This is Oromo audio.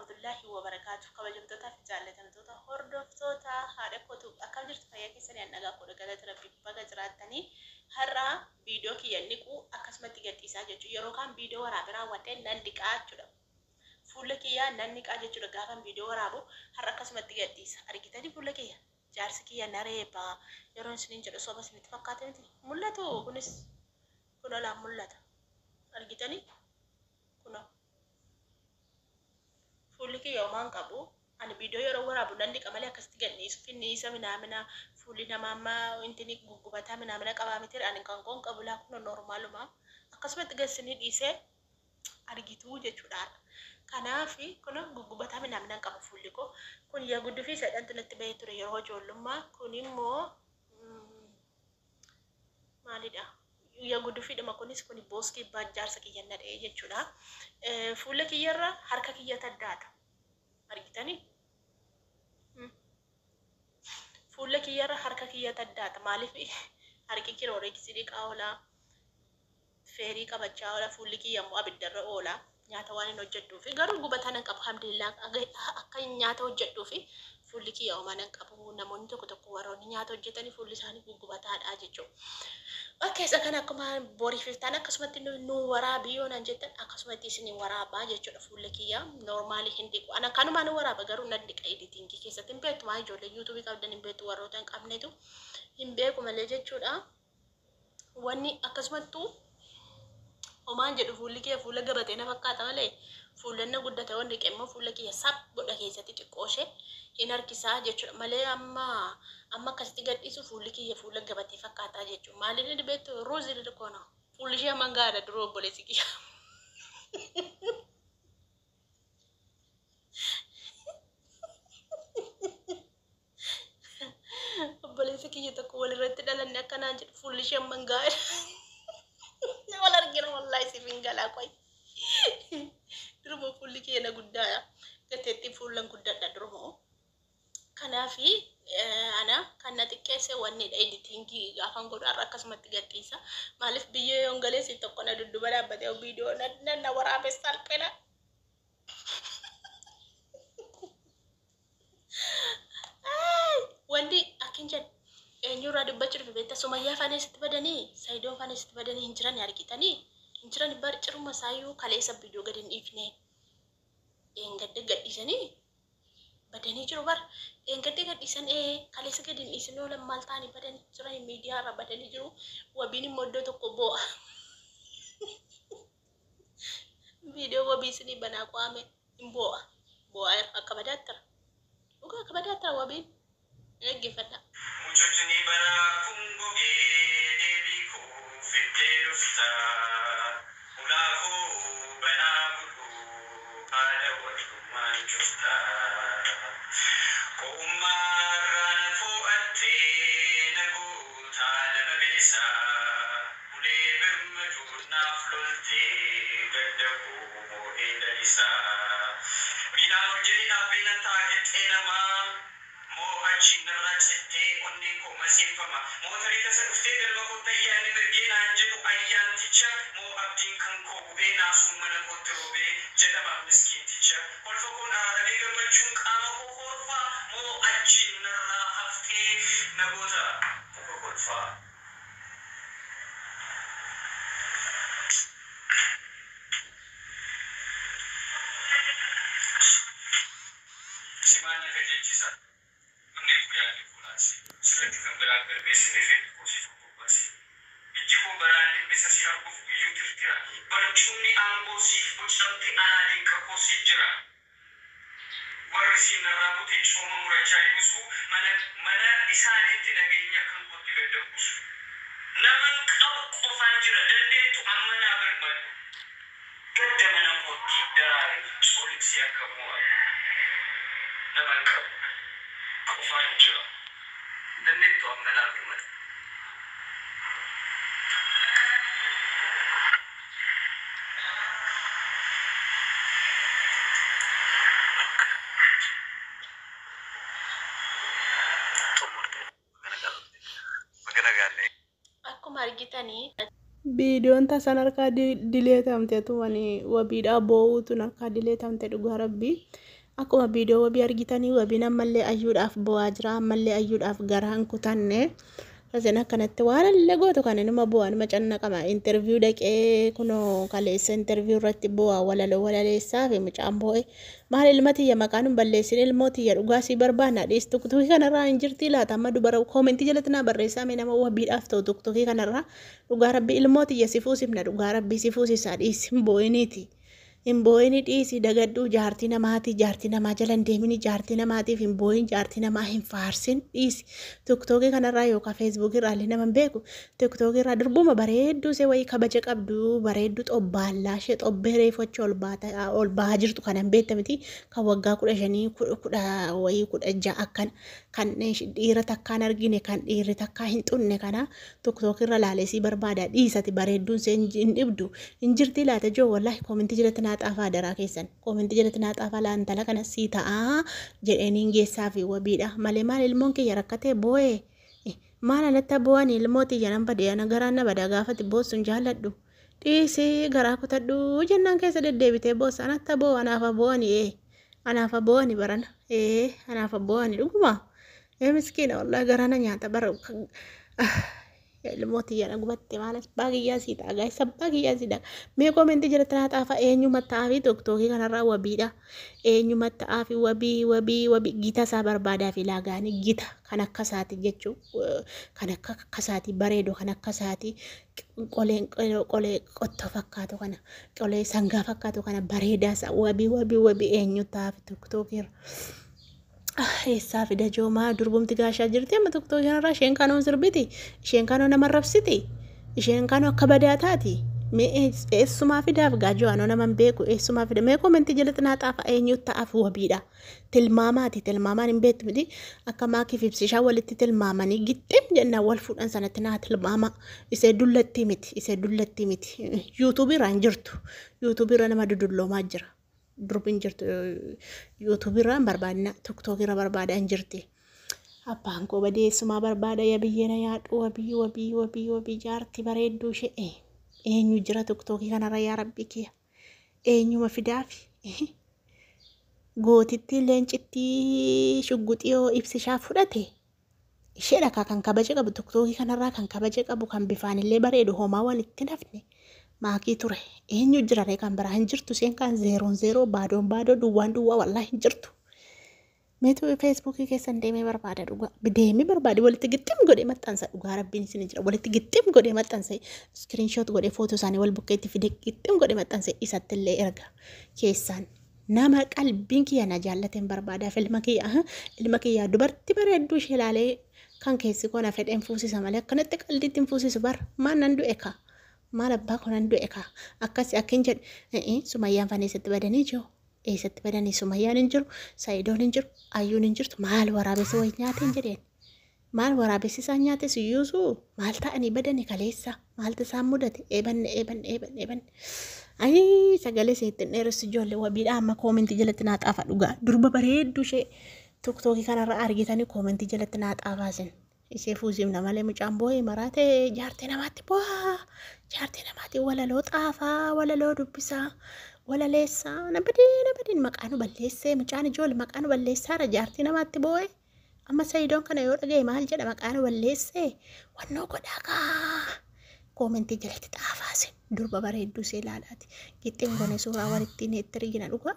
warahmatullahi wabarakatuh. Kabajamtoota fi jaallatamtoota hordoftoota haadha kootu akkam jirtu fayyaa keessanii annagaa kudha galata rabbii baga jiraattanii har'a viidiyoo kiyya niquu akkasumatti gadhiisaa jechuudha. Yeroo kan viidiyoo waraabaa raawwadhee nan dhiqaa jechuudha. Fuula kiyya nan niqaa jechuudha. Gaafan viidiyoo waraabu har'a akkasumatti gadhiisa. Argitanii fuula kiyya jaarsi kiyya nareebaa yeroo isiniin jedhu soba isinitti fakkaate miti mul'atu kunis kunolaan mul'ata. Argitanii kuno fuulli kiyya homaan qabu ani viidiyoo yeroo waraabu nan dhiqa malee akkasitti gadhiisu finniisa minaamina fuulli namaa amma intini guggubataa minaamina qabaa miti ani kan koon qabu laa kuno normaaluma akkasumatti gassinii dhiisee argituu jechuudha. Kanaaf kuno guggubataa minaamina qaba fuulli koo kun yaa gudduu fi sadhantu natti bahee ture yeroo ijoollummaa kun immoo maalidha yaa gudduu fi dhuma kunis kun booskii jaarsa kiyya nadhee jechuudha. Fuula kiyyarra harka kiyya taddaadha. Argitanii? Fuula kiyyarra harka kiyya taddaadha. Maaliif harki kirooree kisidii qaawolaa feerii qabachaa oola fuulli kiyya immoo abiddarra oola. Nyaata waan hin hojjedhuufi garuu gubataan qabu alhamdulillah akka nyaata hojjedhuufi fuulli kiyya homaan hin qabu. Namoonni tokko warroonni nyaata hojjetanii fuulli isaanii gugubataadha jechuudha. Okay, sekarang aku mah bori filtana akkasumatti nu waraabii yoo nan jettan akkasumatti isin waraabaa jechuudha fuula kiyya normaali hindi ku ana kanuma nu waraaba garuu nan dhiqa editing keessatti hin beektu maa ijoollee YouTube qabdan hin beektu warroota hin qabnetu hin beeku malee jechuudha. Wanni akkasumattu homaan jedhu fuulli kiyya fuula gabatee na fakkaata malee fuulanna guddate wanni qemmoo fuula kiyya sab godha keessatti xiqqooshee hin harkisaa jechuudha malee amma akkasitti gadhiisu fuulli kiyya fuula gabatee fakkaataa jechuudha. Maaliin dhibeettu ruuzi dirqoona fuulli ishee mangaadha duroo obboleessi kiyya. Obboleessi kiyya tokko walirratti dhalanne akkanaan jedhu fuulli ishee mangaadha. Wal argina wallahi si fingalaa qoy. Duruma fuulli kiyya na guddaadha. Gateetti fuulan guddaadha duruma. Kanaafi ana kan xiqqeesse wanni editing gaafan godhaarra akkasumatti gadhiisa. Maaliif biyyee yongaleessi tokko na dudduba dhaabbatee viidiyoo na waraabe salphina. Wanti akkin jedhu eenyurraa dubbachuu dhufe beektaa Sumayyaa faanesitti badanii Saayidoo faanesitti badanii hin jiran argitanii hin jiran barciruma saayyuu kaleessa viidiyoo gadi hin dhiifne gadda gadhiisanii badanii jiru bar gadda gadhiisan kaleessa gadi hin dhiisne oolan maal ta'anii badanii jiran miidiyaarra badanii jiru wabiin immoo iddoo tokko bo'a viidiyoo wabii isinii banaa qaame hin bo'a akka badaattara dhugaa akka badaattara wabiin dhaggeeffadha. Mucutni bara kungogee deebiiko fiddee dhufta ulaakoo banaa budhuu haadha walummaan cufta ko'ummaarraan fo'attee nagootaa lama bilisaa ulee birmaduu naaf loltee gadda koo eedalisaa midhaan hojjetiin abbiina taa'ee namaa Mo'achi narraachite onni ko masifama motori tasa ufte galma ko tayyani mirgina jedhu ayyanticha mo abdin kan ko beena sumana ko tobe jedama miskinticha kolfo ko arane gamachun qama ko korfa mo'achi narra hafte nagota ko kolfa simana kajechisa Seperti kan berbeza efek positif kubasi. Jika berani bisa siapa video terkira, bercuni angosif bersampai aladin keposif jerah. Warisi naramu cuma muracai musuh, mana isani tidak genya kan putih gedebus. Namun kau kofan jerah dan dia tu amana bermadu. Kerja mana putih dari solid siap kamu. Namun kau kofan jerah. Dan itu amana bermadu. Akkuma argitanii Biidiyoon taasaan harkaa dileetamte tuwanii wabiidhaa boo'uutu harkaa dileetamte dhugaa rabbii akkuma viidiyoo wabii argitanii wabiin ammallee ayyuudhaaf bu'aa jira ammallee ayyuudhaaf garaan kutanne Asin akkanatti waan illee gootu kan nama bu'aan macannaqama interview dhaqee kunoo kaleessa interview irratti bu'aa walaleessaa fi mucaan bo'e maal ilmatiyya maqaan balleessin ilmootiyya dhugaasii barbaanna dhiis tuktukii kanarraa hin jirti laata amma dubara koomentii jalatti naa barreessaa mee nama wabiidhaaf ta'u tuktukii kanarraa dhugaa rabbii ilmootiyya si fuusifna dhugaa rabbii si fuusisaa dhiis hin bo'iniiti. Himboyini dhiisi dagadhuu jaartii namaa jalan deemini jaartii namaatiif himboyin jaartii namaa hin faarsin dhiisi tiktookii kanarraa yookaan feesbuukii irraa illee nama hin beeku tiktookii irraa durbuma bareedduu see wayii kabaja qabdu bareedduu xobbaallaa ishee xobbee reeffachuu ol bahaa jirtu kan hin beektamiti kan waggaa 15 wayii 16 akkan kan dhiira takkaan argine kan dhiirri takkaa hin xunne kana tiktookii irra laalesii barbaada dhiisati bareedduun see hin dhibdu hin jirti laata joo wallahi koomentii jalatti xaafaa daraa keessan koomentii jalatti naa xaafaa laantala kana sii ta'aa jedhaniin geessaa fi wabiidha malee maal ilmoon kiyya rakkatee boo'ee maal alatti bo'an ilmooti yanan badee ana garaan na badaa gaafati boossuun jaalladhu dhiisii garaa kutadhu jennaan keessa deddeebitee boossa anatti bo'o anaafa bo'ani barana anaafa bo'ani dhuguma miskiina wallahi garaana nyaata bara ilmooti yana gubatte malas baagiyyaa sii ta'a gaayisa baagiyyaa sii ta'a mee koomentii jalatti naa xaafaa eenyuma ta'aa fi tiktookii kanarraa wabiidha eenyuma ta'aa fi wabii gita isaa barbaadaa fi laagaanii gita kan akka isaati jechuu kan akka isaati bareedu kan akka isaati qolee qottoo fakkaatu kana qolee sangaa fakkaatu kana bareedaa isaa wabii eenyu ta'aa fi tiktookiirra. Eessaa fi dajoomaa durbumti gaashaa jirti amma tokko kanarraa isheen kaanoon sirbiti isheen kaanoo nama rabsiti isheen kaanoo akka badaa taati mee eessumaa fidaaf gaajoo anoo nama hin beeku eessumaa fida mee koomentii jalatti naa xaafa eenyu ta'aaf wabiidha tilmaamaan hin beektu miti akka maakiif ibsishaa walitti tilmaamanii gixxim jennaan wal fuudhan sanatti naa tilmaama isee dullatti miti yuutuubiirra hin jirtu yuutuubiirra nama dudulloomaa jira. Durbin jirtu yuutuubiirraan barbaadna tiktookiirra barbaada hin jirti abbaan koo badeessumaa barbaada yabiyyeena yaadhu wabii jaartii bareedduu ishee eenyu jira tiktookii kanarra yaa rabbi kiyya eenyuma fidaafi gootitti leencittii shugguxiyoo ibsishaa fudhate ishee dhakaa kan kabaja qabu tiktookii kanarraa kan kabaja qabu kan bifaanillee bareedu homaa walitti nafne maakii ture eenyu jirare kan biraa hin jirtu seen kan 0 baadoo duwwaan wallahi hin jirtu meetu feesbuukii keessan deemee barbaada dhugaa deemee barbaade walitti gixxim godhee maxxansa dhugaa rabbiin isin jira walitti gixxim godhee maxxansa screenshot godhee footoo isaanii wal bukkeetti fide gixxim godhee maxxansa isattillee erga keessaan nama qalbiin kiyya na jaallateen barbaadaa ilma kiyya dubartii bareedduu ishee ilaalee kan keessi koona fedheen fuusisa malee akkanatti qalbiitti hin fuusisu bar maan nan du'e kaa maal abbaa kunan du'e kaa akkasi akkin jedhe sumayyaan fan eessatti badanii jiru eessatti badanii sumayyaan hin jiru saayidoon hin jiru ayyuun hin jirtu maal waraabessi wayi nyaateen jedheen maal waraabessi isaan nyaate siyyuusuu maal ta'anii badanii kaleessa maaltu isaan mudate eebanne ayi sagalee seettin dheeressi ijoollee wabiidha amma koomentii jalatti naa xaafa dhugaa durba bareedduu ishee tiktookii kanarra argitanii koomentii jalatti naa xaafaasin. Ishee fuusimna malee mucaan boo'ee maraatee jaartii namaatti bu'aa jaartii namaatti walaloo xaafaa walaloo dubbisaa walaleessaa nabadiin maqaanu balleessee mucaan ijoollee maqaanu balleessaara jaartii namaatti boo'ee amma sayidoon kana yoo dhaga'e maal jedha maqaanu balleessee wannoo godhaa kaa koomentii jalatti xaafaasin durba bareedduu see ilaalaati gixxiin gone suuraa walitti neetti rigina dhugaa.